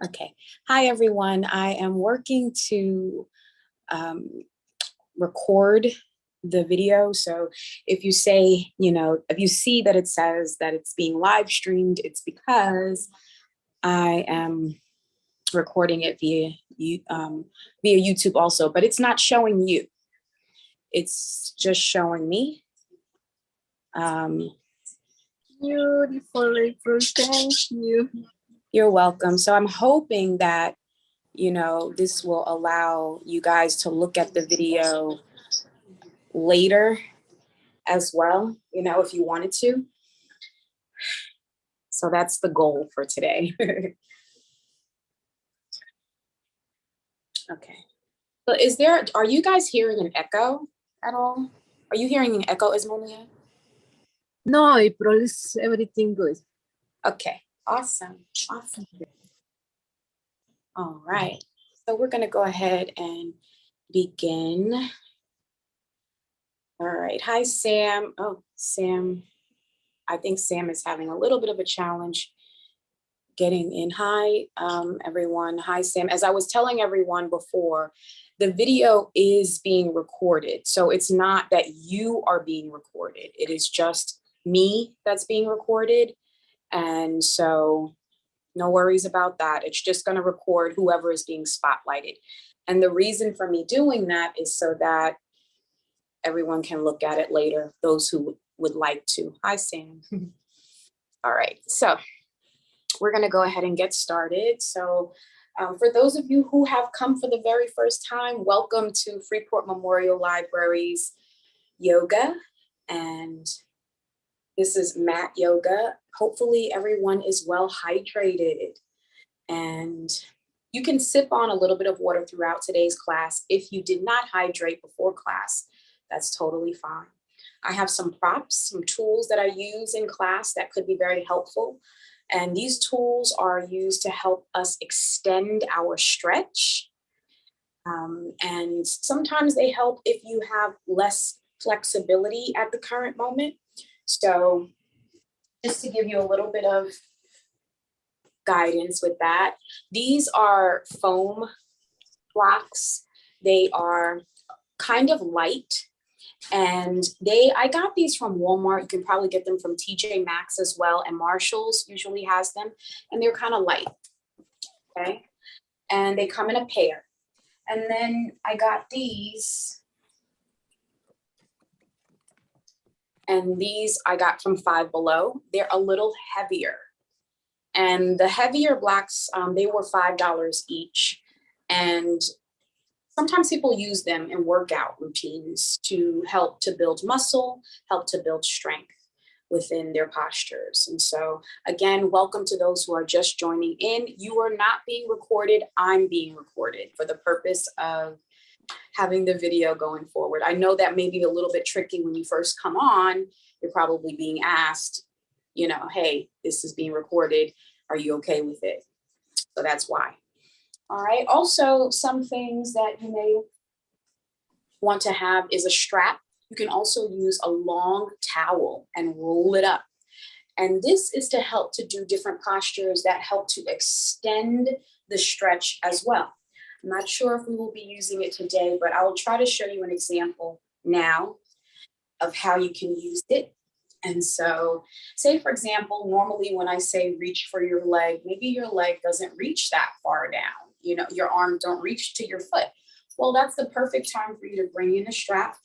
Okay. Hi, everyone. I am working to record the video. So if you say, if you see that it says that it's being live streamed, it's because I am recording it via YouTube also, but it's not showing you. It's just showing me. Beautiful, April. Thank you. You're welcome. So I'm hoping that, this will allow you guys to look at the video later as well, if you wanted to. So that's the goal for today. Okay. But are you guys hearing an echo at all? Are you hearing an echo, Ismalia? No, April, is everything good. Okay, awesome. Awesome. All right. So we're going to go ahead and begin. All right. Hi, Sam. Oh, Sam. I think Sam is having a little bit of a challenge getting in. Hi, everyone. Hi, Sam. As I was telling everyone before, the video is being recorded. So it's not that you are being recorded. It is just me that's being recorded. And so no worries about that. It's just going to record whoever is being spotlighted. And the reason for me doing that is so that everyone can look at it later, those who would like to. Hi, Sam. All right. So we're going to go ahead and get started. So for those of you who have come for the very first time, welcome to Freeport Memorial Library's yoga. And this is mat yoga. Hopefully everyone is well hydrated. And you can sip on a little bit of water throughout today's class. If you did not hydrate before class, that's totally fine. I have some props, some tools that I use in class that could be very helpful. And these tools are used to help us extend our stretch. And sometimes they help if you have less flexibility at the current moment. So just to give you a little bit of guidance with that, these are foam blocks. They are kind of light. And I got these from Walmart. You can probably get them from TJ Maxx as well. And Marshall's usually has them. And they're kind of light. Okay. And they come in a pair. And then I got these. And these I got from Five Below. They're a little heavier. And the heavier blocks, they were $5 each. And sometimes people use them in workout routines to help to build muscle, help to build strength within their postures. And so again, welcome to those who are just joining in. You are not being recorded. I'm being recorded for the purpose of having the video going forward. I know that may be a little bit tricky when you first come on. You're probably being asked, hey, this is being recorded. Are you okay with it? So that's why. All right. Also, some things that you may want to have is a strap. You can also use a long towel and roll it up. And this is to help to do different postures that help to extend the stretch as well. I'm not sure if we will be using it today, but I will try to show you an example now of how you can use it. And so say, for example, normally when I say reach for your leg, maybe your leg doesn't reach that far down. Your arms don't reach to your foot. Well, that's the perfect time for you to bring in a strap,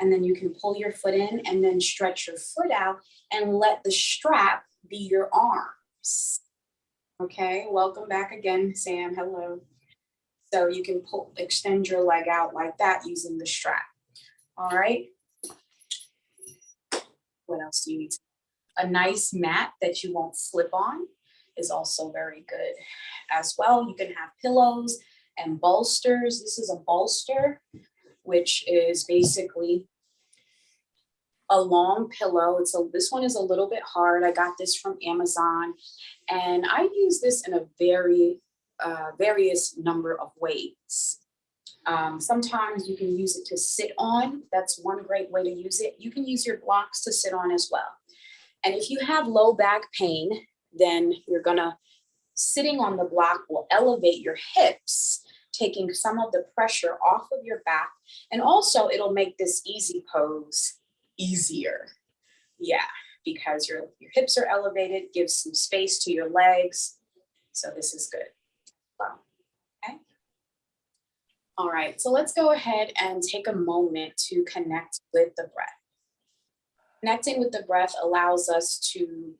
and then you can pull your foot in and then stretch your foot out and let the strap be your arms. Okay, welcome back again, Sam. Hello. So you can extend your leg out like that using the strap. All right. What else do you need? A nice mat that you won't slip on is also very good as well. You can have pillows and bolsters. This is a bolster, which is basically a long pillow. This one is a little bit hard. I got this from Amazon, and I use this in a various number of ways. Sometimes you can use it to sit on. That's one great way to use it. You can use your blocks to sit on as well. And if you have low back pain, then you're gonna sitting on the block will elevate your hips, taking some of the pressure off of your back. And also it'll make this easy pose easier. Yeah, because your hips are elevated, gives some space to your legs. So this is good. Wow. Okay. All right, so let's go ahead and take a moment to connect with the breath. Connecting with the breath allows us to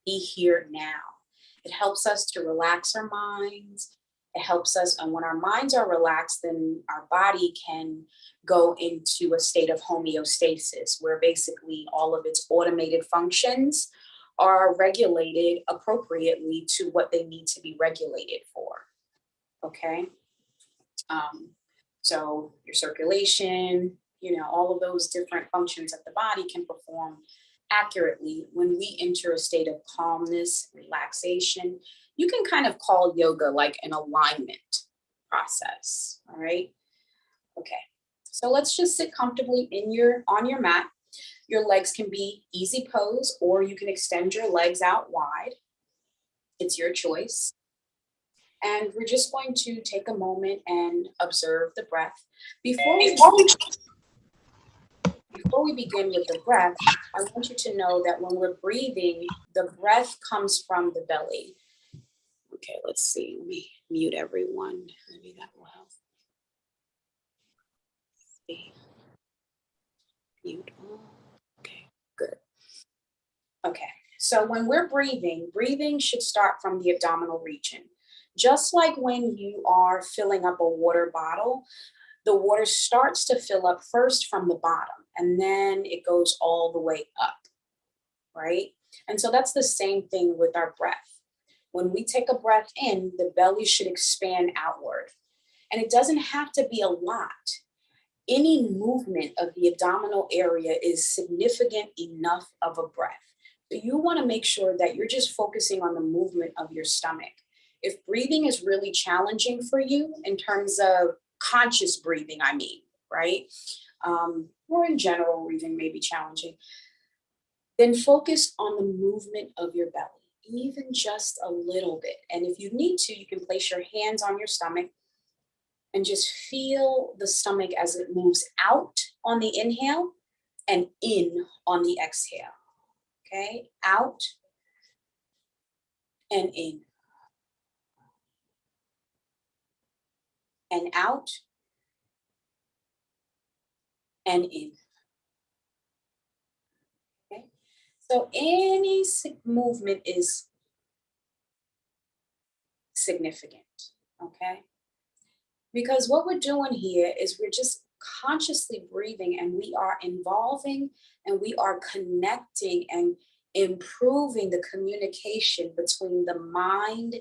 be here now. It helps us to relax our minds. It helps us, and when our minds are relaxed, then our body can go into a state of homeostasis, where basically all of its automated functions are regulated appropriately to what they need to be regulated for. Okay. So your circulation, all of those different functions of the body can perform accurately when we enter a state of calmness, relaxation. You can kind of call yoga like an alignment process. All right. Okay. So let's just sit comfortably on your mat. Your legs can be easy pose, or you can extend your legs out wide. It's your choice. And we're just going to take a moment and observe the breath. Before we begin with the breath, I want you to know that when we're breathing, the breath comes from the belly. Okay, let's see. Let me mute everyone. Maybe that will help. Mute. Okay, good. Okay, so when we're breathing should start from the abdominal region. Just like when you are filling up a water bottle, the water starts to fill up first from the bottom, and then it goes all the way up, right? And so that's the same thing with our breath. When we take a breath in, the belly should expand outward. And it doesn't have to be a lot. Any movement of the abdominal area is significant enough of a breath. So you want to make sure that you're just focusing on the movement of your stomach. If breathing is really challenging for you in terms of conscious breathing, right? Or in general, breathing may be challenging, then focus on the movement of your belly, even just a little bit. And if you need to, you can place your hands on your stomach and just feel the stomach as it moves out on the inhale and in on the exhale. Okay, out and in. And out and in. Okay, so any movement is significant, okay? Because what we're doing here is we're just consciously breathing, and we are involving and we are connecting and improving the communication between the mind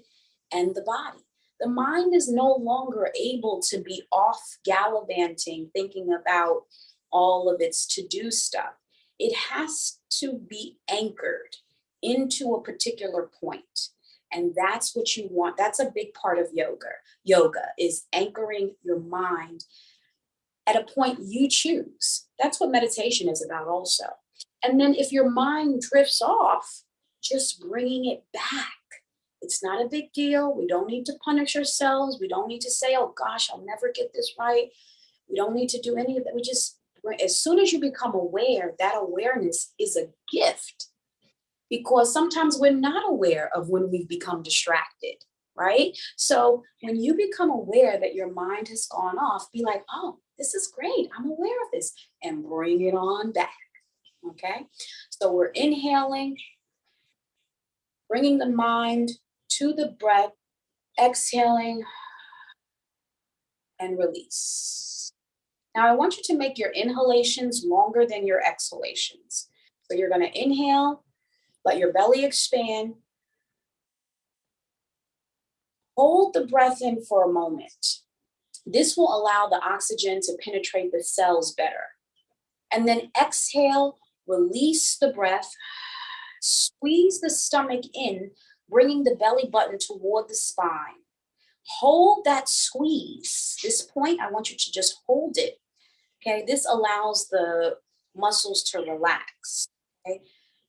and the body. The mind is no longer able to be off gallivanting, thinking about all of its to-do stuff. It has to be anchored into a particular point. And that's what you want. That's a big part of yoga. Yoga is anchoring your mind at a point you choose. That's what meditation is about also. And then if your mind drifts off, just bringing it back. It's not a big deal. We don't need to punish ourselves. We don't need to say, oh gosh, I'll never get this right. We don't need to do any of that. As soon as you become aware, that awareness is a gift. Because sometimes we're not aware of when we've become distracted, right? So when you become aware that your mind has gone off, be like, oh, this is great. I'm aware of this, and bring it on back, okay? So we're inhaling, bringing the mind to the breath, exhaling, and release. Now I want you to make your inhalations longer than your exhalations. So you're gonna inhale, let your belly expand. Hold the breath in for a moment. This will allow the oxygen to penetrate the cells better. And then exhale, release the breath, squeeze the stomach in, bringing the belly button toward the spine. Hold that squeeze. This point, I want you to just hold it. Okay, this allows the muscles to relax. Okay.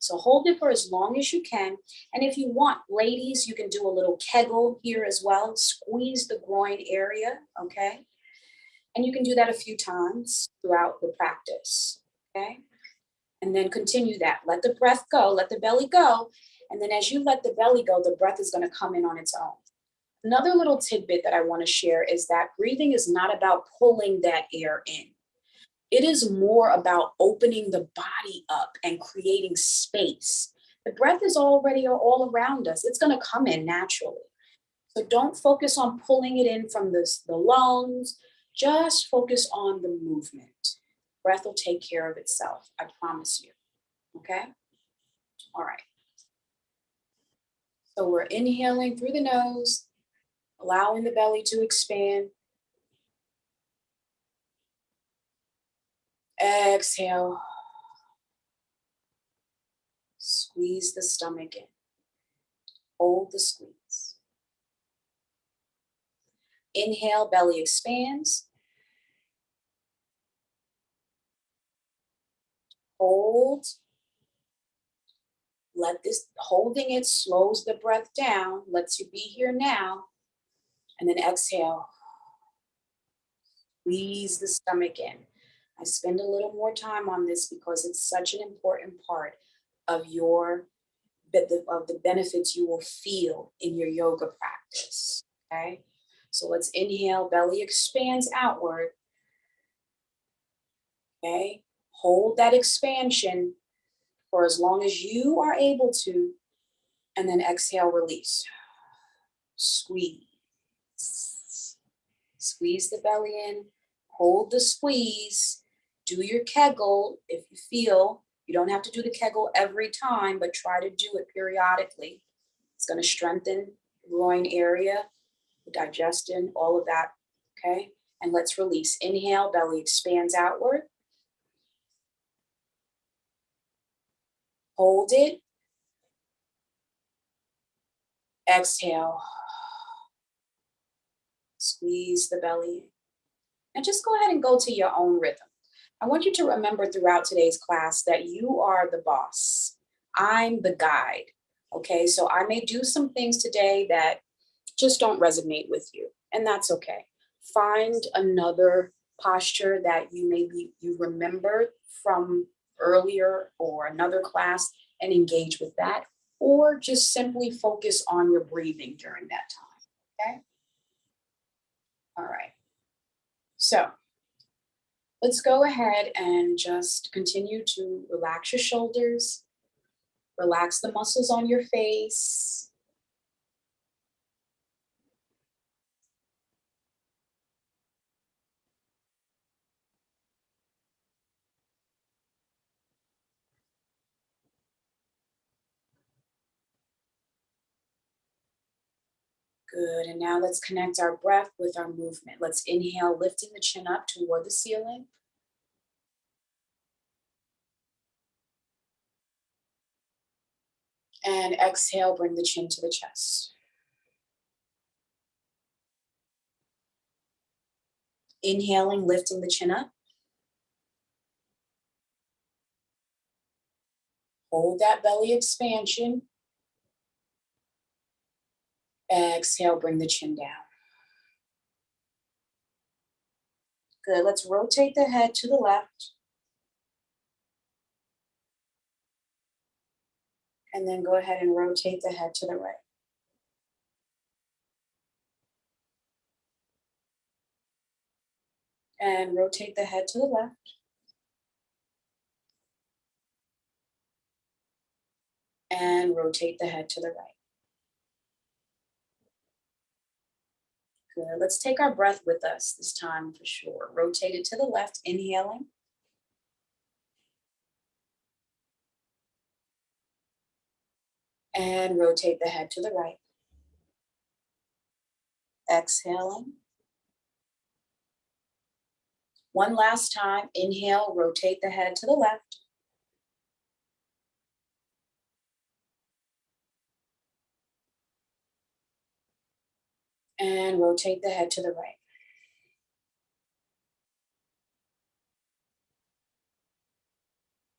So hold it for as long as you can. And if you want, ladies, you can do a little Kegel here as well. Squeeze the groin area, okay? And you can do that a few times throughout the practice, okay? And then continue that. Let the breath go, let the belly go. And then as you let the belly go, the breath is gonna come in on its own. Another little tidbit that I wanna share is that breathing is not about pulling that air in. It is more about opening the body up and creating space. The breath is already all around us. It's gonna come in naturally. So don't focus on pulling it in from the lungs. Just focus on the movement. Breath will take care of itself. I promise you. Okay? All right. So we're inhaling through the nose, allowing the belly to expand. Exhale. Squeeze the stomach in. Hold the squeeze. Inhale, belly expands. Hold. Let this, holding it slows the breath down, lets you be here now. And then exhale. Squeeze the stomach in. I spend a little more time on this because it's such an important part of the benefits you will feel in your yoga practice. Okay. So let's inhale, belly expands outward. Okay. Hold that expansion for as long as you are able to, and then exhale, release. Squeeze. Squeeze the belly in, hold the squeeze, do your Kegel if you feel. You don't have to do the Kegel every time, but try to do it periodically. It's going to strengthen the groin area, the digestion, all of that, okay? And let's release. Inhale, belly expands outward. Hold it. Exhale. Squeeze the belly. And just go ahead and go to your own rhythm. I want you to remember throughout today's class that you are the boss. I'm the guide. Okay, so I may do some things today that just don't resonate with you, and that's okay. Find another posture that you remember from earlier or another class and engage with that, or just simply focus on your breathing during that time. Okay. All right. So let's go ahead and just continue to relax your shoulders, relax the muscles on your face. Good, and now let's connect our breath with our movement. Let's inhale, lifting the chin up toward the ceiling. And exhale, bring the chin to the chest. Inhaling, lifting the chin up. Hold that belly expansion. Exhale, bring the chin down. Good, let's rotate the head to the left. And then go ahead and rotate the head to the right. And rotate the head to the left. And rotate the head to the right. Good. Let's take our breath with us this time for sure. Rotate it to the left, inhaling. And rotate the head to the right. Exhaling. One last time, inhale, rotate the head to the left. And rotate the head to the right.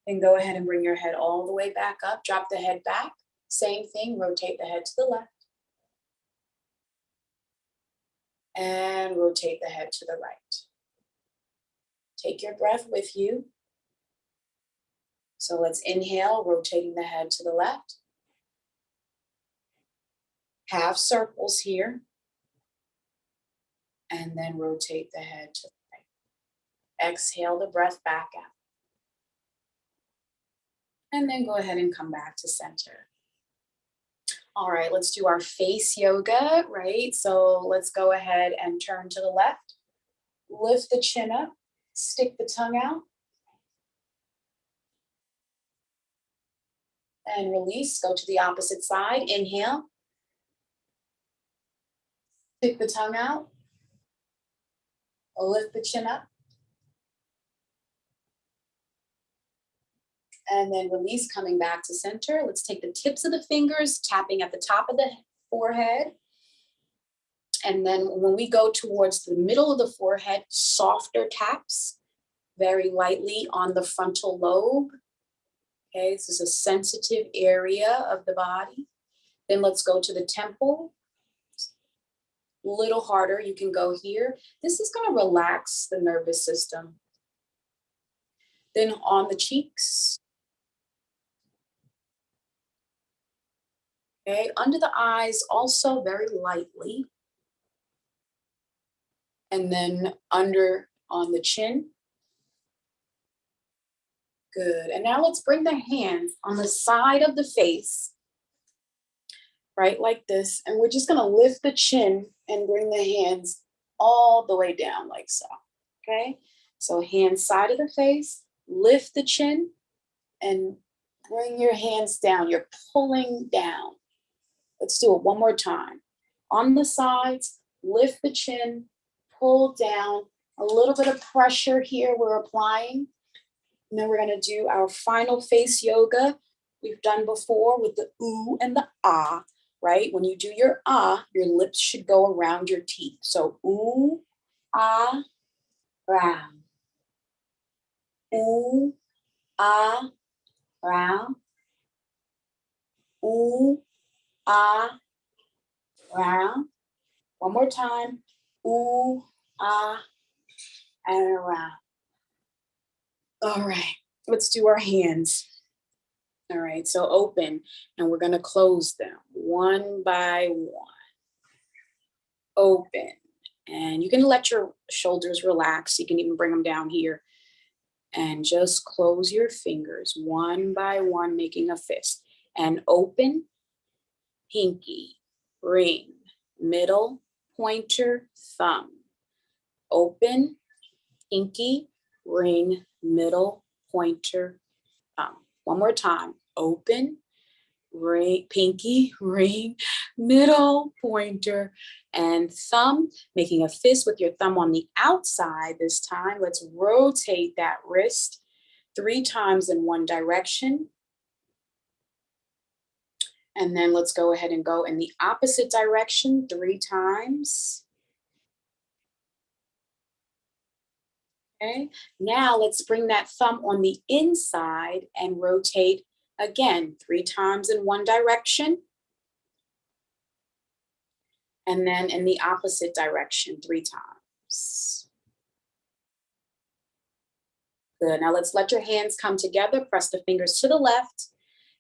Then go ahead and bring your head all the way back up. Drop the head back. Same thing, rotate the head to the left. And rotate the head to the right. Take your breath with you. So let's inhale, rotating the head to the left. Half circles here. And then rotate the head to the right. Exhale the breath back out. And then go ahead and come back to center. All right, let's do our face yoga, right? So let's go ahead and turn to the left. Lift the chin up, stick the tongue out. And release, go to the opposite side. Inhale. Stick the tongue out. Lift the chin up. And then release, coming back to center. Let's take the tips of the fingers, tapping at the top of the forehead. And then when we go towards the middle of the forehead, softer taps, very lightly on the frontal lobe. Okay, this is a sensitive area of the body. Then let's go to the temple. A little harder, you can go here. This is gonna relax the nervous system. Then on the cheeks. Okay, under the eyes, also very lightly. And then under on the chin. Good, and now let's bring the hands on the side of the face, right, like this. And we're just gonna lift the chin and bring the hands all the way down like so, okay? So hand side of the face, lift the chin and bring your hands down. You're pulling down. Let's do it one more time. On the sides, lift the chin, pull down, a little bit of pressure here we're applying. And then we're gonna do our final face yoga we've done before with the ooh and the ah, right? When you do your ah, your lips should go around your teeth. So ooh, ah, round. Ooh, ah, round. Ooh, ah, round. One more time. Ooh, ah, and around. All right, let's do our hands. All right, so open, and we're gonna close them one by one. Open, and you can let your shoulders relax. You can even bring them down here. And just close your fingers one by one, making a fist. And open, pinky, ring, middle, pointer, thumb. Open, pinky, ring, middle, pointer, thumb. One more time. Open, ring, pinky, ring, middle, pointer, and thumb. Making a fist with your thumb on the outside this time. Let's rotate that wrist 3 times in one direction. And then let's go ahead and go in the opposite direction 3 times. Okay, now let's bring that thumb on the inside and rotate again 3 times in one direction. And then in the opposite direction 3 times. Good, now let's let your hands come together, press the fingers to the left.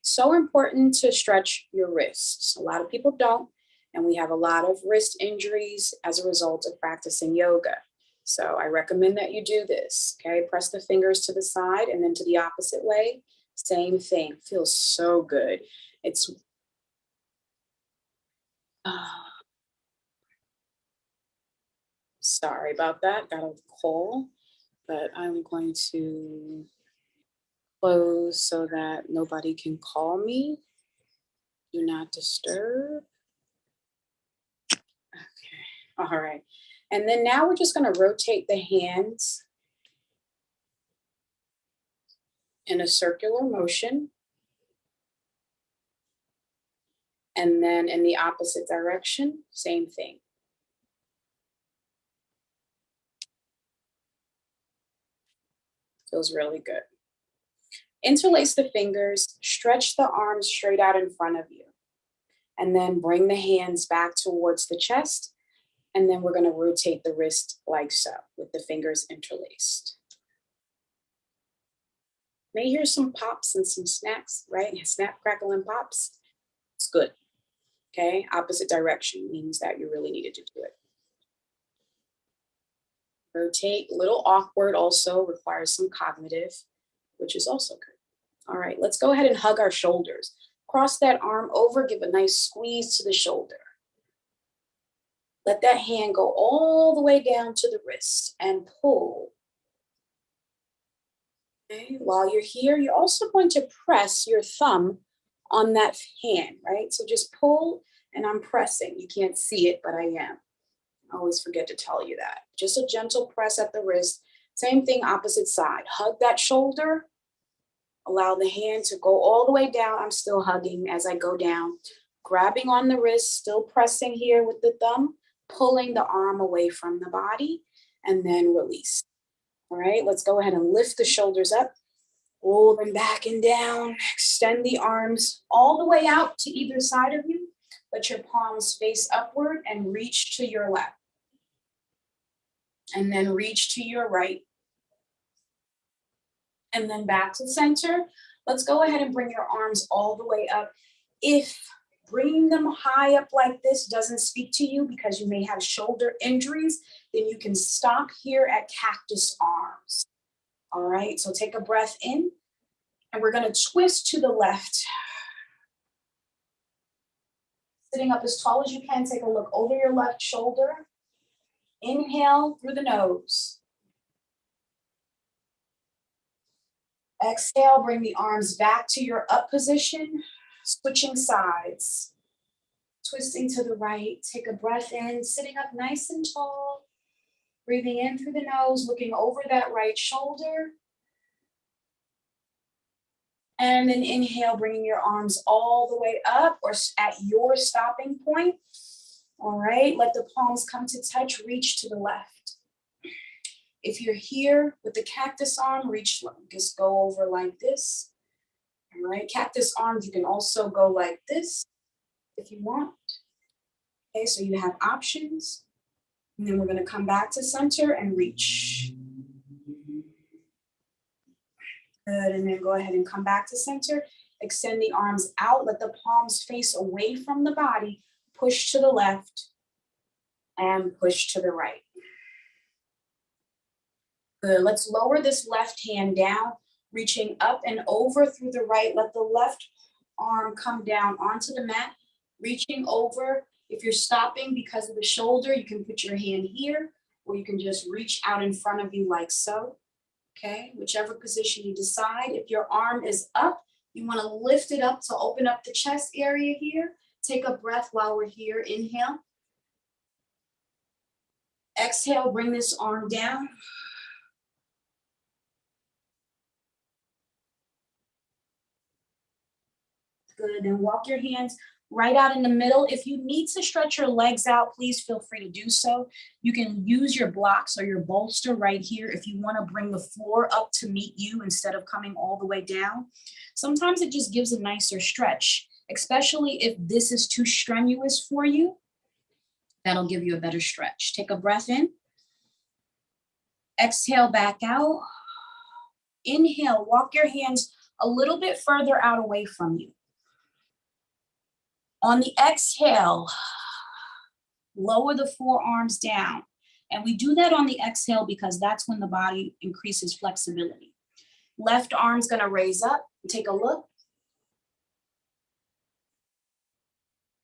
So important to stretch your wrists. A lot of people don't, and we have a lot of wrist injuries as a result of practicing yoga. So I recommend that you do this, okay? Press the fingers to the side and then to the opposite way. Same thing, feels so good. It's, sorry about that, got a call, but I'm going to close so that nobody can call me. Do not disturb. Okay, all right. And then now we're just gonna rotate the hands in a circular motion. And then in the opposite direction, same thing. Feels really good. Interlace the fingers, stretch the arms straight out in front of you, and then bring the hands back towards the chest. And then we're going to rotate the wrist like so with the fingers interlaced. May hear some pops and some snaps, right? Snap, crackle, and pops. It's good. Okay, opposite direction means that you really needed to do it. Rotate, a little awkward also, requires some cognitive, which is also good. All right, let's go ahead and hug our shoulders. Cross that arm over, give a nice squeeze to the shoulder. Let that hand go all the way down to the wrist and pull. Okay, while you're here, you're also going to press your thumb on that hand, right? So just pull, and I'm pressing. You can't see it, but I am. I always forget to tell you that. Just a gentle press at the wrist. Same thing, opposite side. Hug that shoulder. Allow the hand to go all the way down. I'm still hugging as I go down. Grabbing on the wrist, still pressing here with the thumb, pulling the arm away from the body, and then release. All right, let's go ahead and lift the shoulders up. Roll them back and down. Extend the arms all the way out to either side of you. Let your palms face upward and reach to your left. And then reach to your right. And then back to center. Let's go ahead and bring your arms all the way up. If bringing them high up like this doesn't speak to you because you may have shoulder injuries, then you can stop here at cactus arms. All right, so take a breath in, and we're gonna twist to the left. Sitting up as tall as you can, take a look over your left shoulder. Inhale through the nose. Exhale, bring the arms back to your up position, switching sides. Twisting to the right, take a breath in, sitting up nice and tall. Breathing in through the nose, looking over that right shoulder. And then inhale, bringing your arms all the way up or at your stopping point. All right, let the palms come to touch, reach to the left. If you're here with the cactus arm, reach, just go over like this. All right, cactus arms, you can also go like this if you want. Okay, so you have options. And then we're gonna come back to center and reach. Good, and then go ahead and come back to center. Extend the arms out, let the palms face away from the body. Push to the left and push to the right. Good, let's lower this left hand down, reaching up and over through the right. Let the left arm come down onto the mat, reaching over. If you're stopping because of the shoulder, you can put your hand here, or you can just reach out in front of you like so. Okay, whichever position you decide. If your arm is up, you want to lift it up to open up the chest area here. Take a breath while we're here. Inhale. Exhale, bring this arm down. Good, and walk your hands right out in the middle. If you need to stretch your legs out, please feel free to do so. You can use your blocks or your bolster right here if you want to bring the floor up to meet you instead of coming all the way down. Sometimes it just gives a nicer stretch, especially if this is too strenuous for you. That'll give you a better stretch. Take a breath in. Exhale back out. Inhale, walk your hands a little bit further out away from you. On the exhale, lower the forearms down. And we do that on the exhale because that's when the body increases flexibility. Left arm's gonna raise up. Take a look.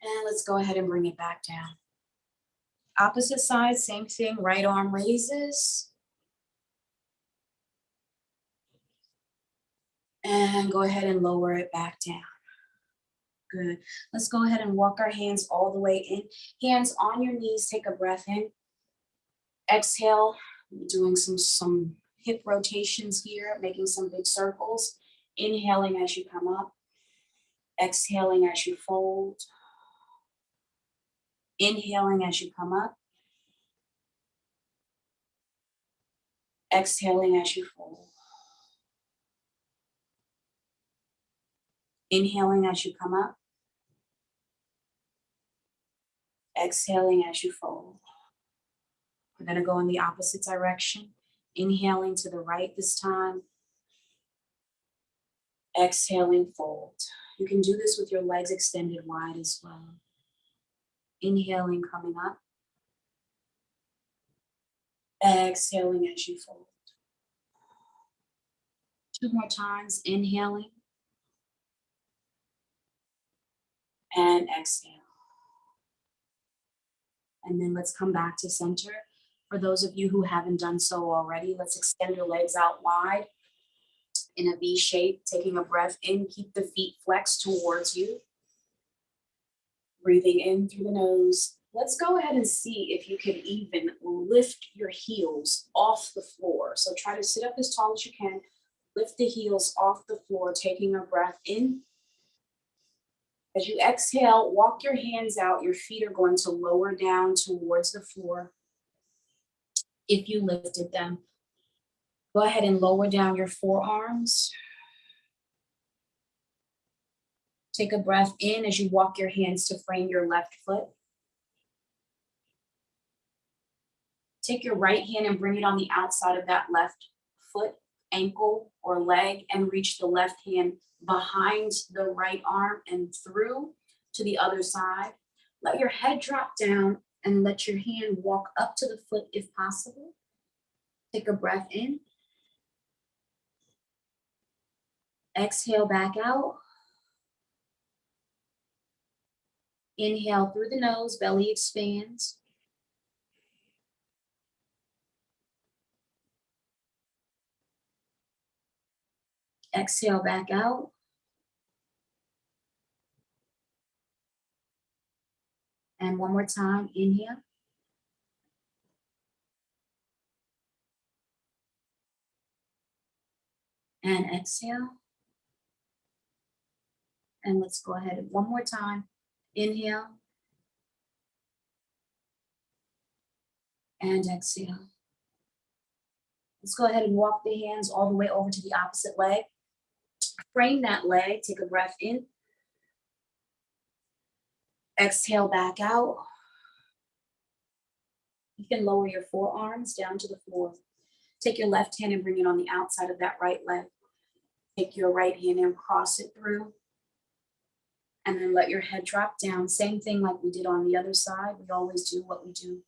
And let's go ahead and bring it back down. Opposite side, same thing. Right arm raises. And go ahead and lower it back down. Good. Let's go ahead and walk our hands all the way in. Hands on your knees, take a breath in. Exhale, doing some hip rotations here, making some big circles. Inhaling as you come up. Exhaling as you fold. Inhaling as you come up. Exhaling as you fold. Inhaling as you come up. Exhaling as you fold. We're going to go in the opposite direction. Inhaling to the right this time. Exhaling, fold. You can do this with your legs extended wide as well. Inhaling, coming up. Exhaling as you fold. 2 more times, inhaling. And exhale. And then let's come back to center. For those of you who haven't done so already, let's extend your legs out wide in a V shape, taking a breath in, keep the feet flexed towards you. Breathing in through the nose. Let's go ahead and see if you can even lift your heels off the floor. So try to sit up as tall as you can. Lift the heels off the floor, taking a breath in. As you exhale, walk your hands out. Your feet are going to lower down towards the floor. If you lifted them, go ahead and lower down your forearms. Take a breath in as you walk your hands to frame your left foot. Take your right hand and bring it on the outside of that left foot, ankle, or leg, and reach the left hand behind the right arm and through to the other side. Let your head drop down and let your hand walk up to the foot if possible. Take a breath in. Exhale back out. Inhale through the nose, belly expands. Exhale back out. And one more time, inhale. And exhale. And let's go ahead and one more time. Inhale. And exhale. Let's go ahead and walk the hands all the way over to the opposite leg. Frame that leg, take a breath in. Exhale back out. You can lower your forearms down to the floor. Take your left hand and bring it on the outside of that right leg. Take your right hand and cross it through. And then let your head drop down. Same thing like we did on the other side. We always do what we do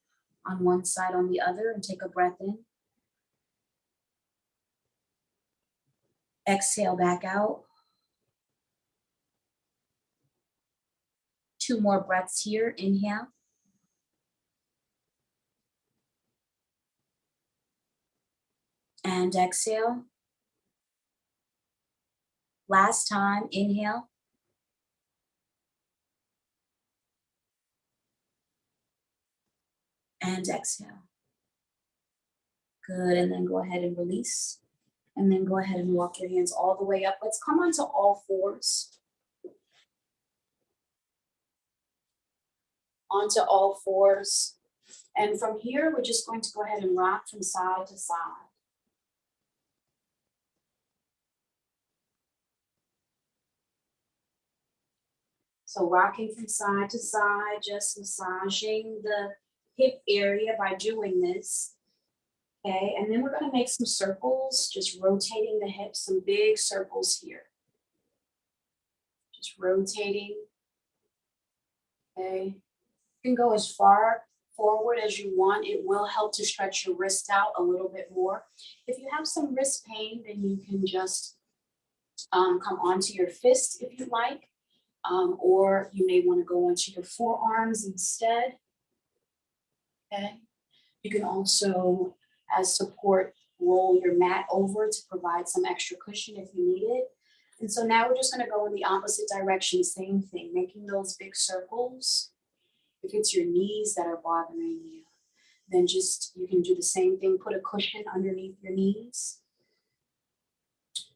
on one side on the other, and take a breath in. Exhale back out. 2 more breaths here. Inhale. And exhale. Last time, inhale. And exhale. Good, and then go ahead and release. And then go ahead and walk your hands all the way up. Let's come onto all fours. Onto all fours. And from here, we're just going to go ahead and rock from side to side. So rocking from side to side, just massaging the hip area by doing this. Okay, and then we're going to make some circles, just rotating the hips, some big circles here. Just rotating. Okay, you can go as far forward as you want. It will help to stretch your wrist out a little bit more. If you have some wrist pain, then you can just come onto your fist if you like, or you may want to go onto your forearms instead. Okay, you can also, as support, roll your mat over to provide some extra cushion if you need it. And so now we're just going to go in the opposite direction, same thing, making those big circles. If it's your knees that are bothering you, then just, you can do the same thing, put a cushion underneath your knees.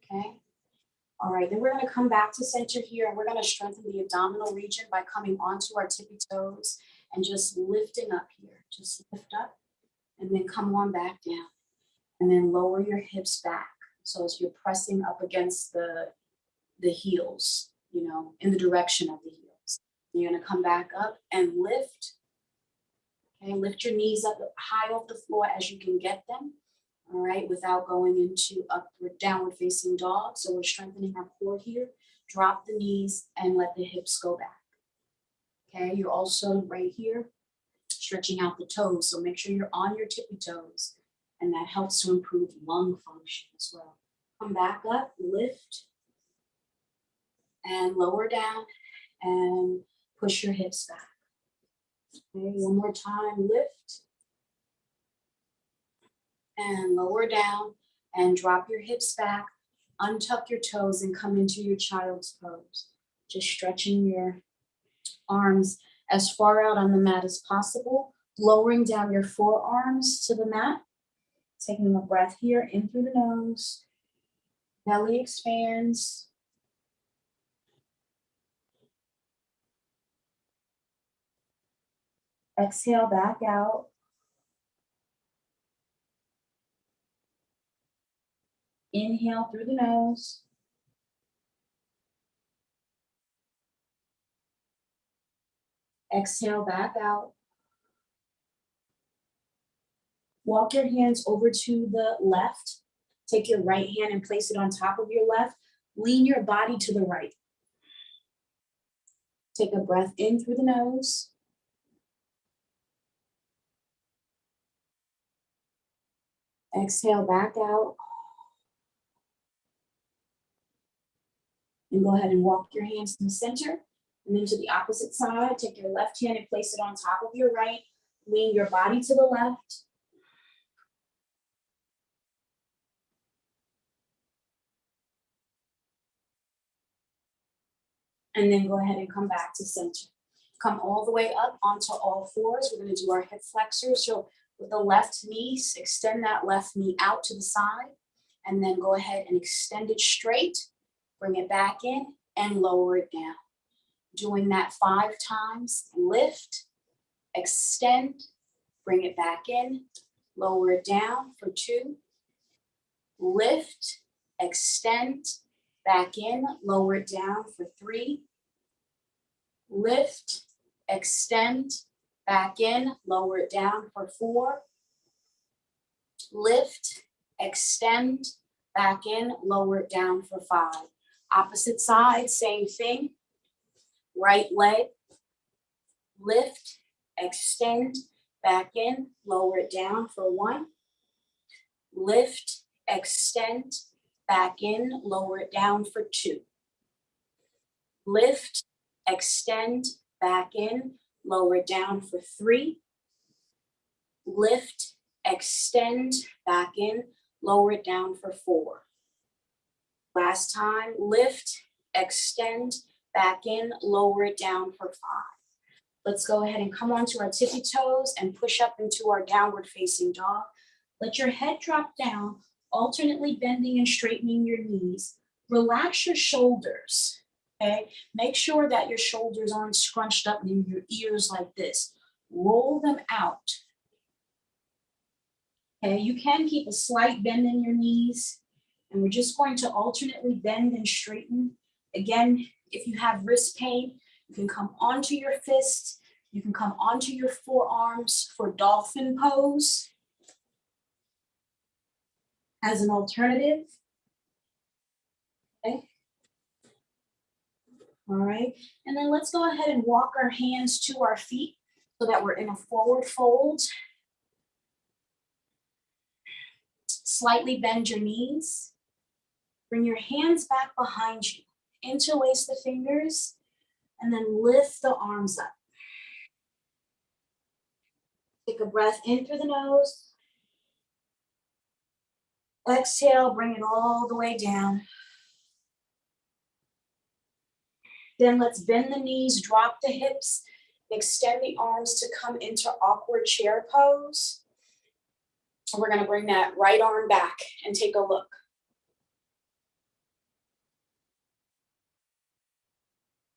Okay. All right, then we're going to come back to center here, and we're going to strengthen the abdominal region by coming onto our tippy toes and just lifting up here. Just lift up and then come on back down, and then lower your hips back. So as you're pressing up against the heels. you know, in the direction of the heels. You're gonna come back up and lift. Okay, lift your knees up high off the floor as you can get them. All right, without going into upward downward facing dog. So we're strengthening our core here. Drop the knees and let the hips go back. Okay, you're also right here stretching out the toes. So make sure you're on your tippy toes, and that helps to improve lung function as well. Come back up, lift, and lower down, and push your hips back. Okay, one more time, lift, and lower down, and drop your hips back, untuck your toes, and come into your child's pose. Just stretching your arms as far out on the mat as possible, lowering down your forearms to the mat, taking a breath here in through the nose, belly expands. Exhale back out. Inhale through the nose. Exhale back out. Walk your hands over to the left. Take your right hand and place it on top of your left. Lean your body to the right. Take a breath in through the nose. Exhale back out. And go ahead and walk your hands to the center. And then to the opposite side, take your left hand and place it on top of your right. Lean your body to the left. And then go ahead and come back to center. Come all the way up onto all fours. We're going to do our hip flexors. So with the left knee, extend that left knee out to the side. And then go ahead and extend it straight. Bring it back in and lower it down. Doing that 5 times. Lift, extend, bring it back in, lower it down for 2. Lift, extend, back in, lower it down for 3. Lift, extend, back in, lower it down for 4. Lift, extend, back in, lower it down for 5. Opposite side, same thing. Right leg, lift, extend, back in, lower it down for 1. Lift, extend, back in, lower it down for 2. Lift, extend, back in, lower it down for 3. Lift, extend, back in, lower it down for 4. Last time, lift, extend, back in, lower it down for 5. Let's go ahead and come onto our tippy toes and push up into our downward facing dog. Let your head drop down, alternately bending and straightening your knees. Relax your shoulders, okay? Make sure that your shoulders aren't scrunched up in your ears like this. Roll them out. Okay, you can keep a slight bend in your knees, and we're just going to alternately bend and straighten. Again, if you have wrist pain, you can come onto your fists. You can come onto your forearms for dolphin pose as an alternative. Okay. All right. And then let's go ahead and walk our hands to our feet so that we're in a forward fold. Slightly bend your knees. Bring your hands back behind you. Interlace the fingers and then lift the arms up. Take a breath in through the nose. Exhale, bring it all the way down. Then let's bend the knees, drop the hips, extend the arms to come into awkward chair pose. And we're gonna bring that right arm back and take a look.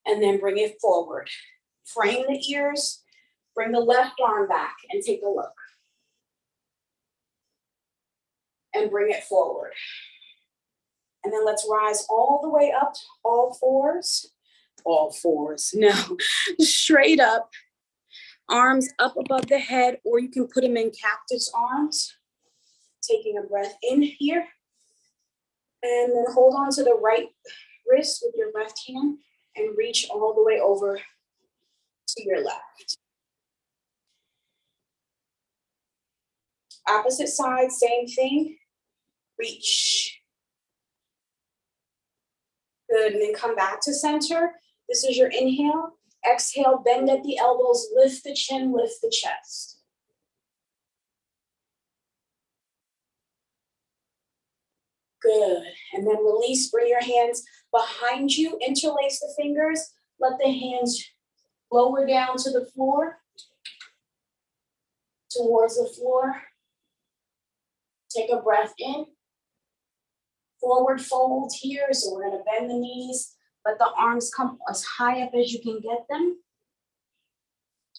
And then bring it forward. Frame the ears, bring the left arm back and take a look. And bring it forward. And then let's rise all the way up, all fours. all fours. No, straight up, arms up above the head, or you can put them in cactus arms. Taking a breath in here. And then hold on to the right wrist with your left hand and reach all the way over to your left. Opposite side, same thing. Reach. Good, and then come back to center. This is your inhale. Exhale, bend at the elbows, lift the chin, lift the chest. Good, and then release, bring your hands behind you, interlace the fingers, let the hands lower down to the floor, towards the floor. Take a breath in. Forward fold here, so we're gonna bend the knees, let the arms come as high up as you can get them.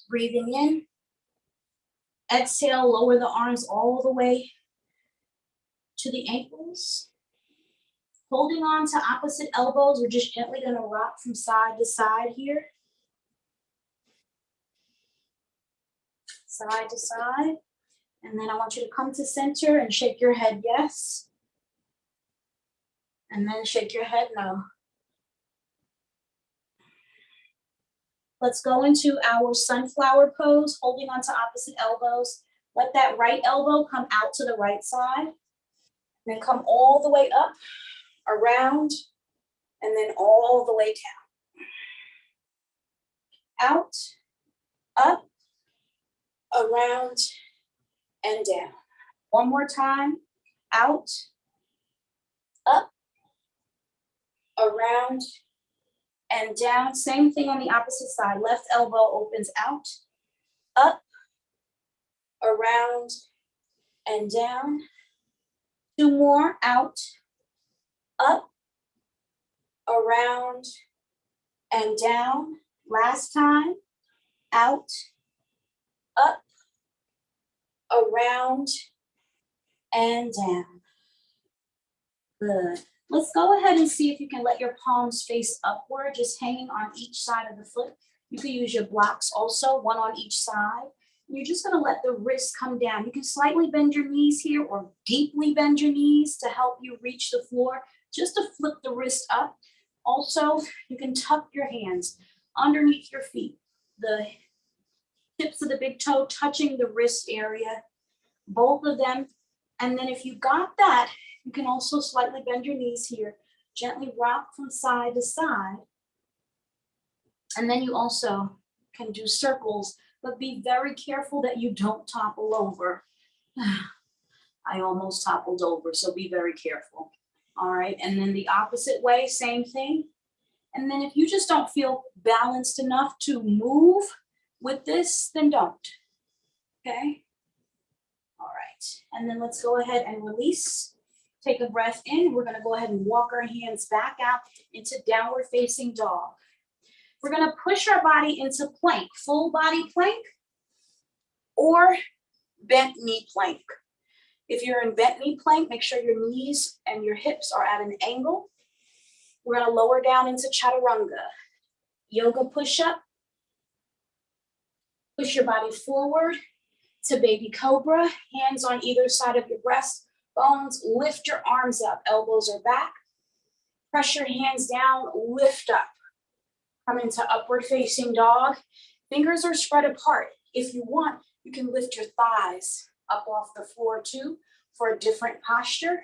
Breathing in. Exhale, lower the arms all the way to the ankles. Holding on to opposite elbows, we're just gently gonna rock from side to side here. Side to side. And then I want you to come to center and shake your head yes. And then shake your head no. Let's go into our sunflower pose, holding onto opposite elbows. Let that right elbow come out to the right side. Then come all the way up, around, and then all the way down. Out, up, around, and down. One more time. Out, up, around, and down. Same thing on the opposite side. Left elbow opens out, up, around, and down. Two more. Out, up, around, and down. Last time. Out, up, around, and down. Good. Let's go ahead and see if you can let your palms face upward, just hanging on each side of the foot. You can use your blocks also, one on each side. You're just gonna let the wrists come down. You can slightly bend your knees here or deeply bend your knees to help you reach the floor, just to flip the wrist up. Also, you can tuck your hands underneath your feet, the tips of the big toe touching the wrist area, both of them. And then if you got that, you can also slightly bend your knees here, gently rock from side to side. And then you also can do circles, but be very careful that you don't topple over. I almost toppled over, so be very careful. All right, and then the opposite way, same thing. And then if you just don't feel balanced enough to move with this, then don't, okay? All right, and then let's go ahead and release. Take a breath in. We're gonna go ahead and walk our hands back out into downward facing dog. We're gonna push our body into plank, full body plank or bent knee plank. If you're in bent knee plank, make sure your knees and your hips are at an angle. We're gonna lower down into chaturanga. Yoga push-up. Push your body forward to baby cobra, hands on either side of your breast bones. Lift your arms up, elbows are back. Press your hands down, lift up. Come into upward facing dog. Fingers are spread apart. If you want, you can lift your thighs up off the floor too for a different posture.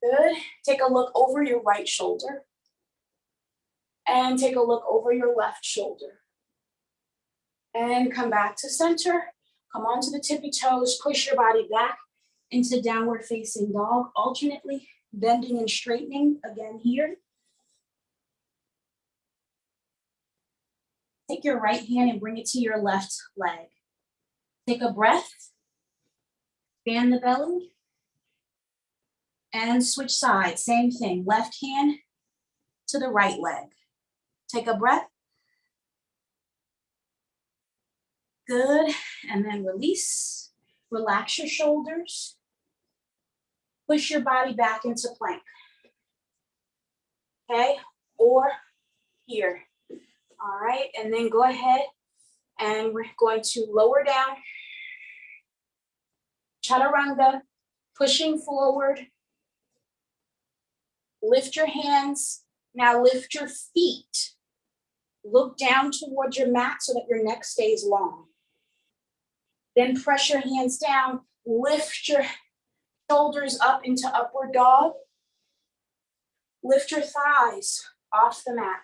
Good. Take a look over your right shoulder. And take a look over your left shoulder. And come back to center. Come onto the tippy toes. Push your body back into downward facing dog, alternately bending and straightening again here. Take your right hand and bring it to your left leg. Take a breath. Fan the belly. And switch sides. Same thing. Left hand to the right leg. Take a breath. Good. And then release. Relax your shoulders. Push your body back into plank. Okay? Or here. All right, and then go ahead and we're going to lower down. Chaturanga, pushing forward. Lift your hands. Now lift your feet. Look down towards your mat so that your neck stays long. Then press your hands down. Lift your shoulders up into upward dog. Lift your thighs off the mat.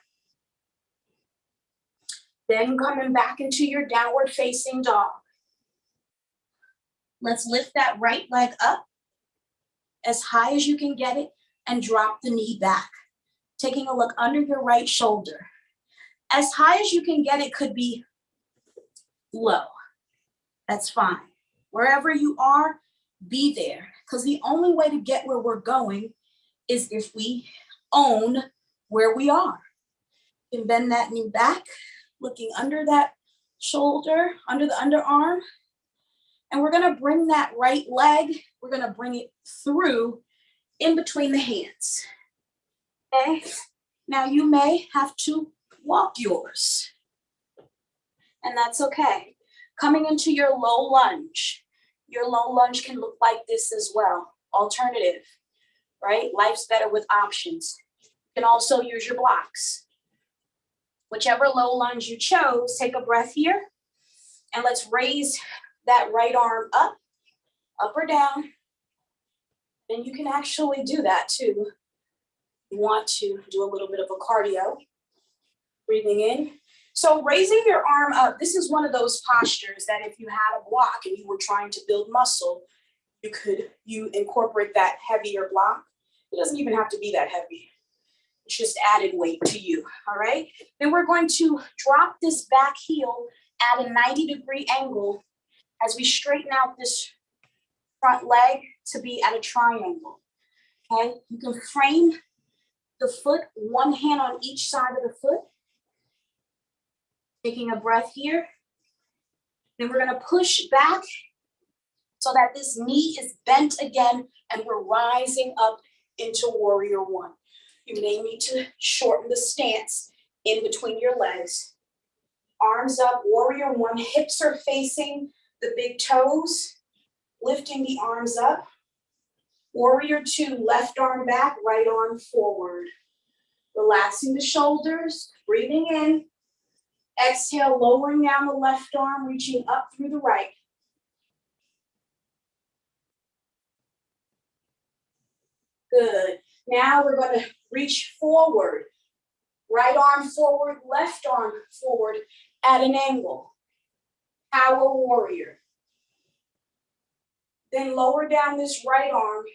Then coming back into your downward facing dog. Let's lift that right leg up as high as you can get it and drop the knee back. Taking a look under your right shoulder. As high as you can get it could be low. That's fine. Wherever you are, be there. Because the only way to get where we're going is if we own where we are. You can bend that knee back, looking under that shoulder, under the underarm. And we're gonna bring that right leg, we're gonna bring it through in between the hands. Okay, now you may have to walk yours. And that's okay. Coming into your low lunge. Your low lunge can look like this as well. Alternative, right? Life's better with options. You can also use your blocks. Whichever low lunge you chose, take a breath here. And let's raise that right arm up or down. And you can actually do that too. You want to do a little bit of a cardio. Breathing in. So raising your arm up, this is one of those postures that if you had a block and you were trying to build muscle, you incorporate that heavier block. It doesn't even have to be that heavy. It's just added weight to you, all right? Then we're going to drop this back heel at a 90-degree angle as we straighten out this front leg to be at a triangle, okay? You can frame the foot, one hand on each side of the foot. Taking a breath here. Then we're gonna push back so that this knee is bent again and we're rising up into warrior one. You may need to shorten the stance in between your legs. Arms up, warrior one, hips are facing the big toes, lifting the arms up. Warrior two, left arm back, right arm forward. Relaxing the shoulders, breathing in. Exhale, lowering down the left arm, reaching up through the right. Good. Now we're going to reach forward. Right arm forward, left arm forward at an angle. Power warrior. Then lower down this right arm,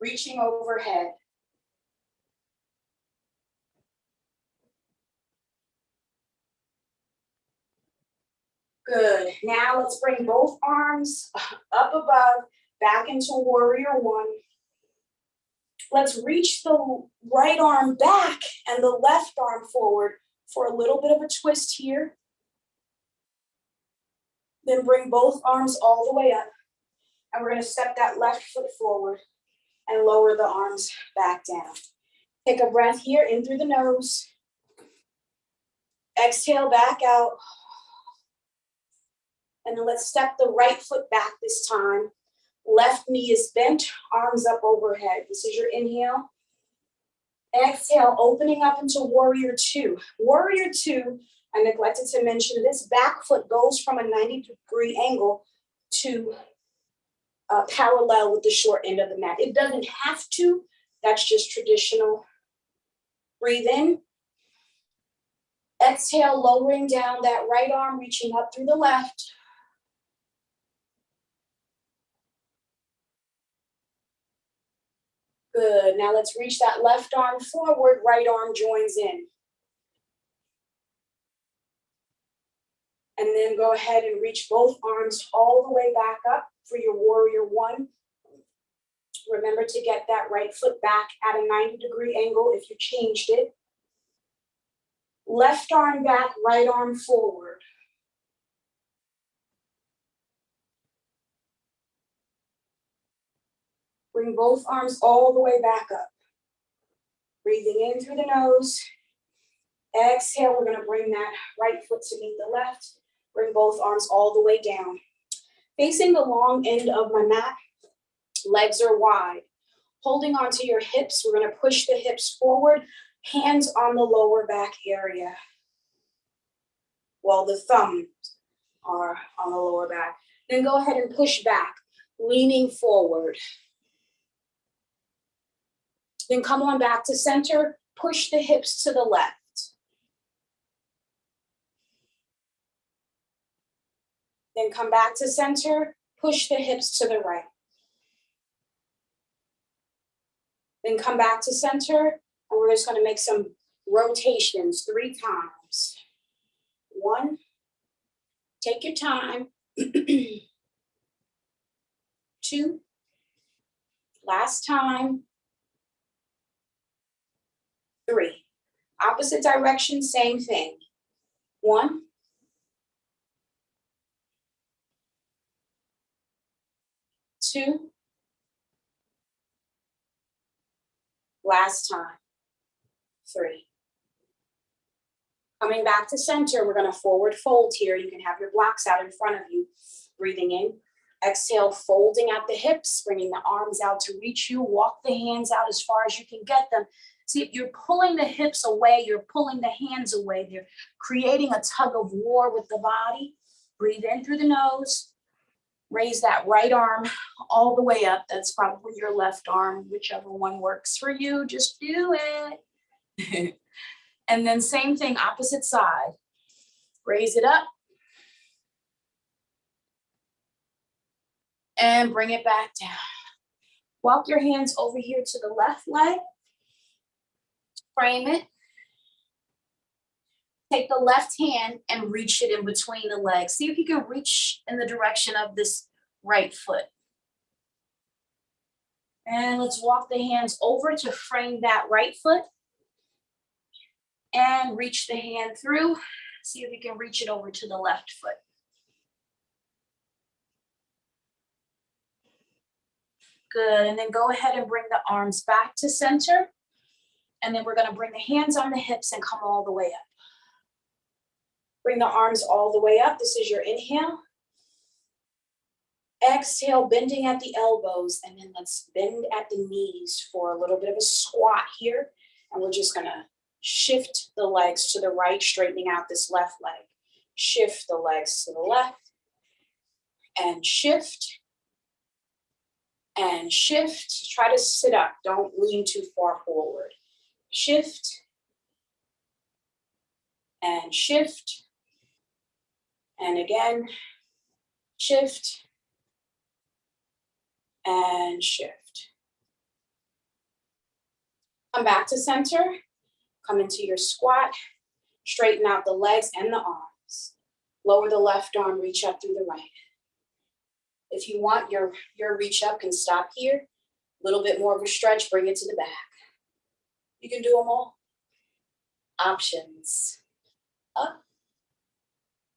reaching overhead. Good. Now let's bring both arms up above, back into warrior one. Let's reach the right arm back and the left arm forward for a little bit of a twist here. Then bring both arms all the way up. And we're going to step that left foot forward and lower the arms back down. Take a breath here, in through the nose. Exhale, back out. And then let's step the right foot back this time. Left knee is bent, arms up overhead. This is your inhale. Exhale, opening up into warrior two. Warrior two, I neglected to mention, this back foot goes from a 90-degree angle to parallel with the short end of the mat. It doesn't have to, that's just traditional. Breathe in. Exhale, lowering down that right arm, reaching up through the left. Good. Now let's reach that left arm forward, right arm joins in. And then go ahead and reach both arms all the way back up for your warrior one. Remember to get that right foot back at a 90-degree angle if you changed it. Left arm back, right arm forward. Bring both arms all the way back up. Breathing in through the nose. Exhale, we're gonna bring that right foot to meet the left. Bring both arms all the way down. Facing the long end of my mat, legs are wide. Holding onto your hips, we're gonna push the hips forward, hands on the lower back area, while the thumbs are on the lower back. Then go ahead and push back, leaning forward. Then come on back to center, push the hips to the left. Then come back to center, push the hips to the right. Then come back to center, and we're just gonna make some rotations 3 times. 1, take your time. 2, last time. 3, opposite direction, same thing. 1, 2, last time. 3. Coming back to center, we're gonna forward fold here. You can have your blocks out in front of you. Breathing in, exhale, folding at the hips, bringing the arms out to reach you. Walk the hands out as far as you can get them. See, if you're pulling the hips away, you're pulling the hands away. They're creating a tug of war with the body. Breathe in through the nose. Raise that right arm all the way up. That's probably your left arm, whichever one works for you. Just do it. And then same thing, opposite side. Raise it up. And bring it back down. Walk your hands over here to the left leg. Frame it. Take the left hand and reach it in between the legs. See if you can reach in the direction of this right foot. And let's walk the hands over to frame that right foot. And reach the hand through. See if you can reach it over to the left foot. Good, and then go ahead and bring the arms back to center. And then we're gonna bring the hands on the hips and come all the way up. Bring the arms all the way up. This is your inhale. Exhale, bending at the elbows, and then let's bend at the knees for a little bit of a squat here. And we're just gonna shift the legs to the right, straightening out this left leg. Shift the legs to the left, and shift, and shift. Try to sit up, don't lean too far forward. Shift, and shift, and again, shift, and shift. Come back to center, come into your squat, straighten out the legs and the arms. Lower the left arm, reach up through the right. If you want, your reach up can stop here. A little bit more of a stretch, bring it to the back. You can do them all. Options. Up,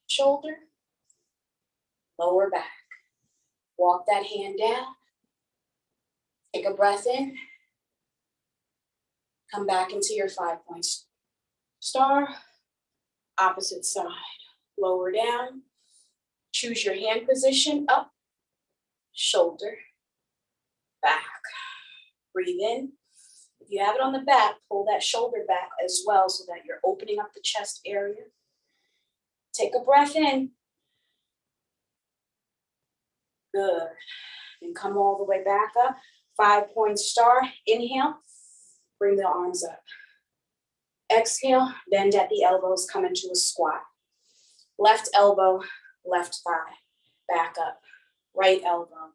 shoulder, lower back. Walk that hand down. Take a breath in. Come back into your 5-point star. Opposite side. Lower down. Choose your hand position. Up, shoulder, back. Breathe in. If you have it on the back, pull that shoulder back as well so that you're opening up the chest area. Take a breath in. Good. And come all the way back up. 5-point star. Inhale. Bring the arms up. Exhale. Bend at the elbows. Come into a squat. Left elbow, left thigh. Back up. Right elbow,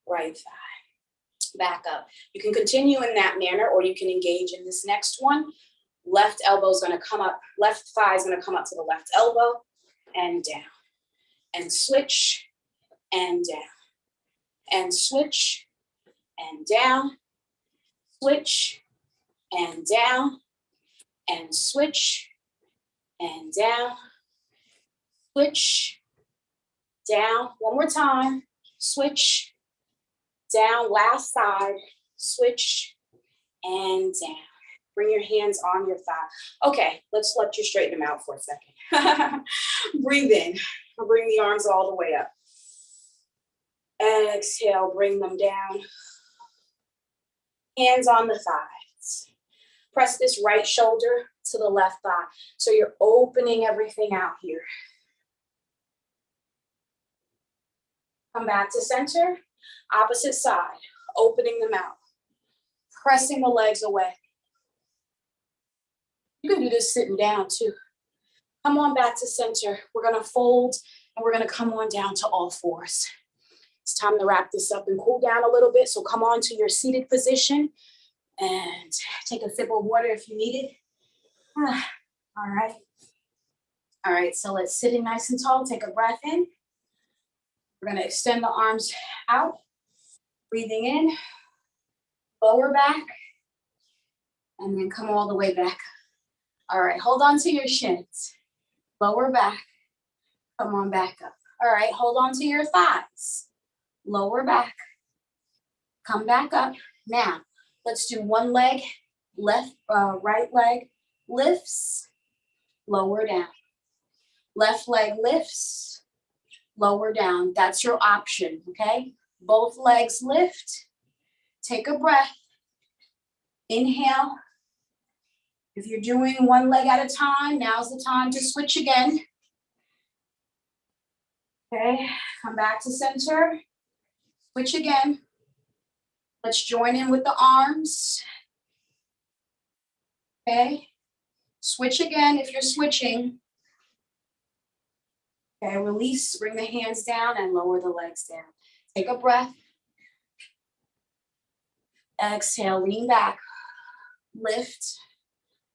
right thigh. Back up. You can continue in that manner, or you can engage in this next one. Left elbow is going to come up, left thigh is going to come up to the left elbow and down. And switch and down. And switch and down. Switch and down. And switch and down. Switch down. One more time. Switch down, last side, switch, and down. Bring your hands on your thigh. Okay, let's let you straighten them out for a second. Breathe in. Bring the arms all the way up. Exhale, bring them down. Hands on the thighs. Press this right shoulder to the left thigh. So you're opening everything out here. Come back to center. Opposite side. Opening them out. Pressing the legs away. You can do this sitting down too. Come on back to center. We're gonna fold and we're gonna come on down to all fours. It's time to wrap this up and cool down a little bit. So come on to your seated position and take a sip of water if you need it. All right. All right, so let's sit in nice and tall. Take a breath in. We're gonna extend the arms out. Breathing in, lower back, and then come all the way back. All right, hold on to your shins. Lower back, come on back up. All right, hold on to your thighs. Lower back, come back up. Now, let's do one leg, right leg lifts, lower down. Left leg lifts, lower down. That's your option, okay? Both legs lift. Take a breath. Inhale. If you're doing one leg at a time, now's the time to switch again. Okay, come back to center. Switch again. Let's join in with the arms. Okay, switch again if you're switching. Okay, release, bring the hands down and lower the legs down. Take a breath. Exhale, lean back, lift.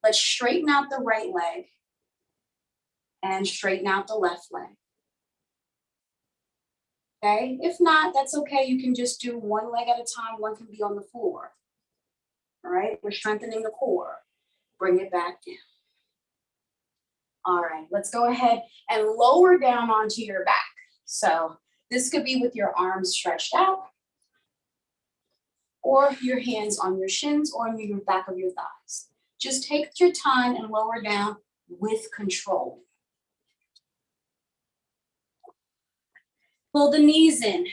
Let's straighten out the right leg and straighten out the left leg. Okay, if not, that's okay. You can just do one leg at a time. One can be on the floor. All right, we're strengthening the core. Bring it back down. All right, let's go ahead and lower down onto your back. So this could be with your arms stretched out, or your hands on your shins or on your back of your thighs. Just take your time and lower down with control. Pull the knees in.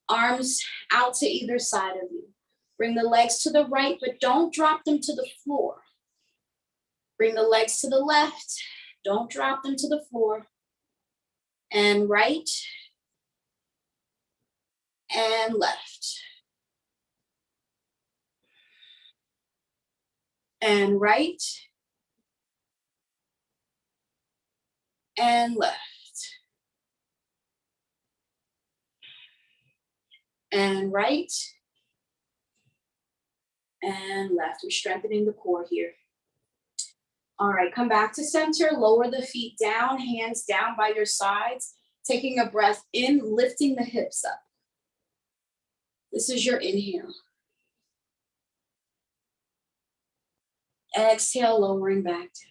Arms out to either side of you. Bring the legs to the right, but don't drop them to the floor. Bring the legs to the left. Don't drop them to the floor. And right and left. And right and left. And right and left. We're strengthening the core here. All right, come back to center, lower the feet down, hands down by your sides, taking a breath in, lifting the hips up. This is your inhale. Exhale, lowering back down.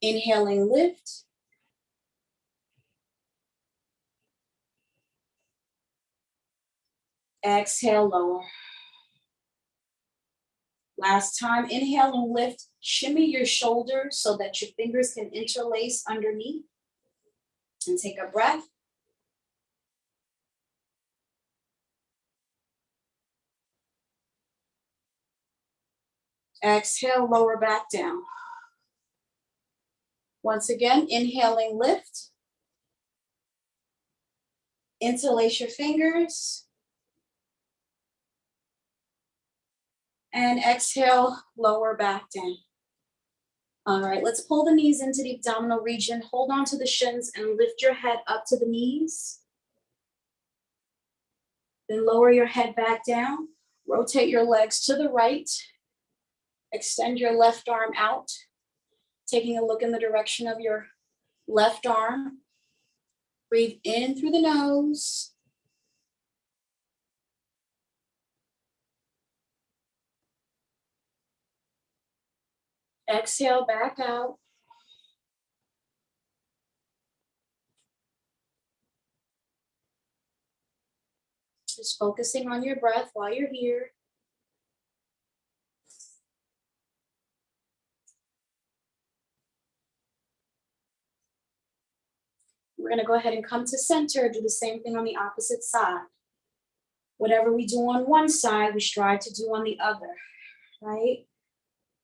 Inhaling, lift. Exhale, lower. Last time, inhale and lift. Shimmy your shoulders so that your fingers can interlace underneath. And take a breath. Exhale, lower back down. Once again, inhaling, lift. Interlace your fingers. And exhale, lower back down. All right, let's pull the knees into the abdominal region. Hold on to the shins and lift your head up to the knees. Then lower your head back down. Rotate your legs to the right. Extend your left arm out. Taking a look in the direction of your left arm. Breathe in through the nose. Exhale back out. Just focusing on your breath while you're here. We're going to go ahead and come to center, do the same thing on the opposite side. Whatever we do on one side, we strive to do on the other, right?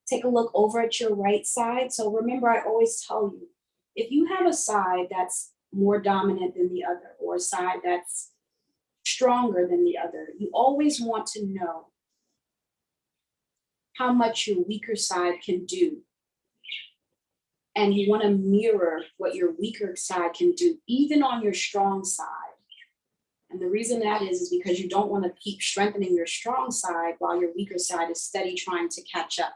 Take a look over at your right side. So remember, I always tell you, if you have a side that's more dominant than the other, or a side that's stronger than the other, you always want to know how much your weaker side can do. And you want to mirror what your weaker side can do, even on your strong side. And the reason that is because you don't want to keep strengthening your strong side while your weaker side is steady trying to catch up.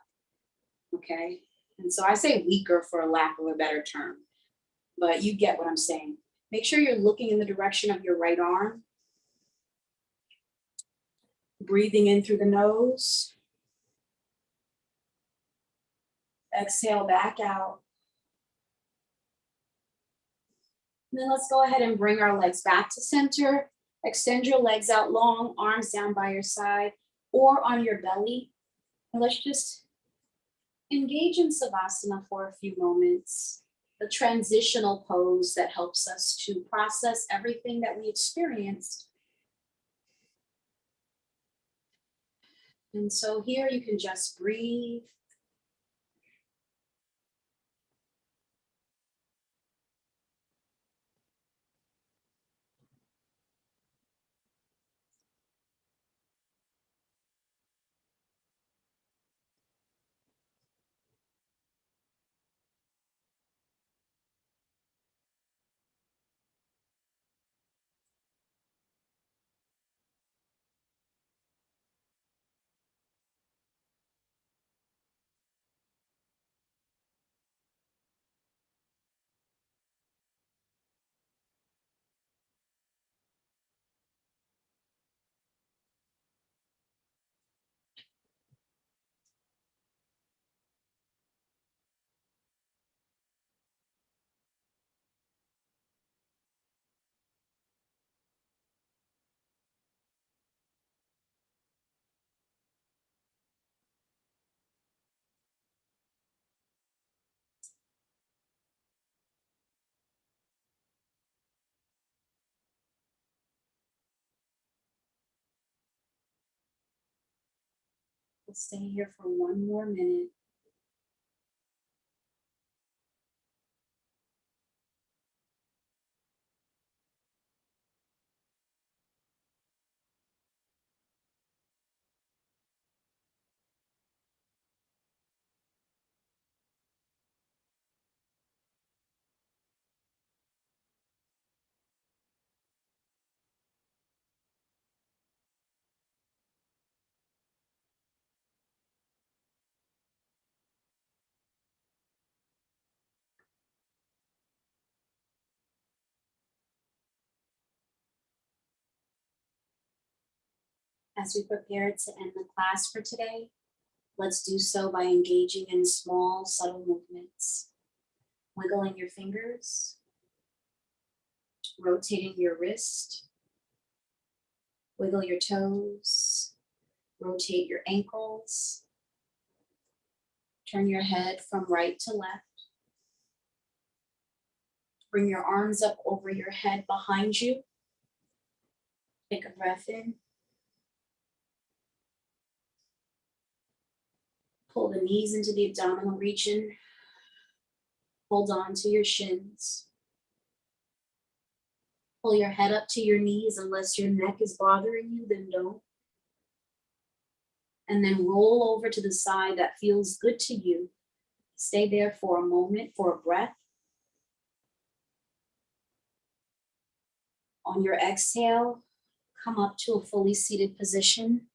Okay? And so I say weaker for lack of a better term, but you get what I'm saying. Make sure you're looking in the direction of your right arm. Breathing in through the nose. Exhale back out. And then let's go ahead and bring our legs back to center. Extend your legs out long, arms down by your side or on your belly. And let's just engage in Savasana for a few moments. The transitional pose that helps us to process everything that we experienced. And so here you can just breathe. We'll stay here for one more minute. As we prepare to end the class for today, let's do so by engaging in small, subtle movements. Wiggling your fingers, rotating your wrist, wiggle your toes, rotate your ankles, turn your head from right to left. Bring your arms up over your head behind you. Take a breath in. Pull the knees into the abdominal region. Hold on to your shins. Pull your head up to your knees unless your neck is bothering you, then don't. And then roll over to the side that feels good to you. Stay there for a moment for a breath. On your exhale, come up to a fully seated position.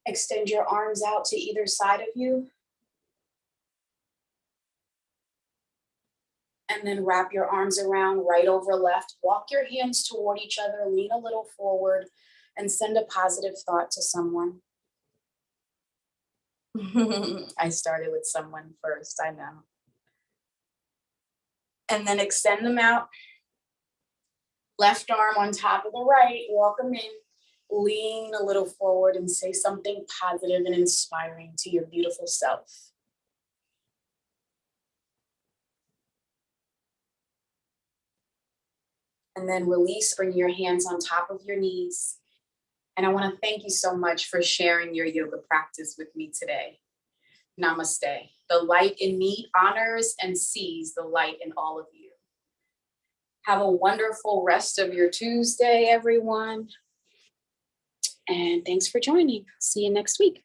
Extend your arms out to either side of you. And then wrap your arms around right over left. Walk your hands toward each other, lean a little forward, and send a positive thought to someone. I started with someone first, I know. And then extend them out. Left arm on top of the right, walk them in. Lean a little forward and say something positive and inspiring to your beautiful self. And then release, bring your hands on top of your knees. And I want to thank you so much for sharing your yoga practice with me today. Namaste. The light in me honors and sees the light in all of you. Have a wonderful rest of your Tuesday, everyone. And thanks for joining. See you next week.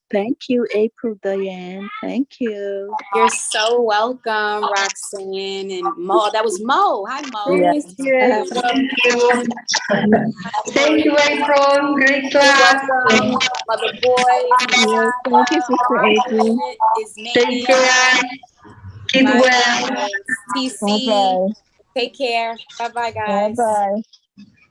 Thank you, April, Diane. Thank you. You're so welcome, Roxanne and Mo. That was Mo. Hi, Mo. Yeah. Nice to Thank you. Thank you, April. Great class. welcome. Mother Boy. Yes, thank you, Sister April. Take care. Keep well. TC. Bye-bye. Take care. Bye-bye, guys. Bye-bye.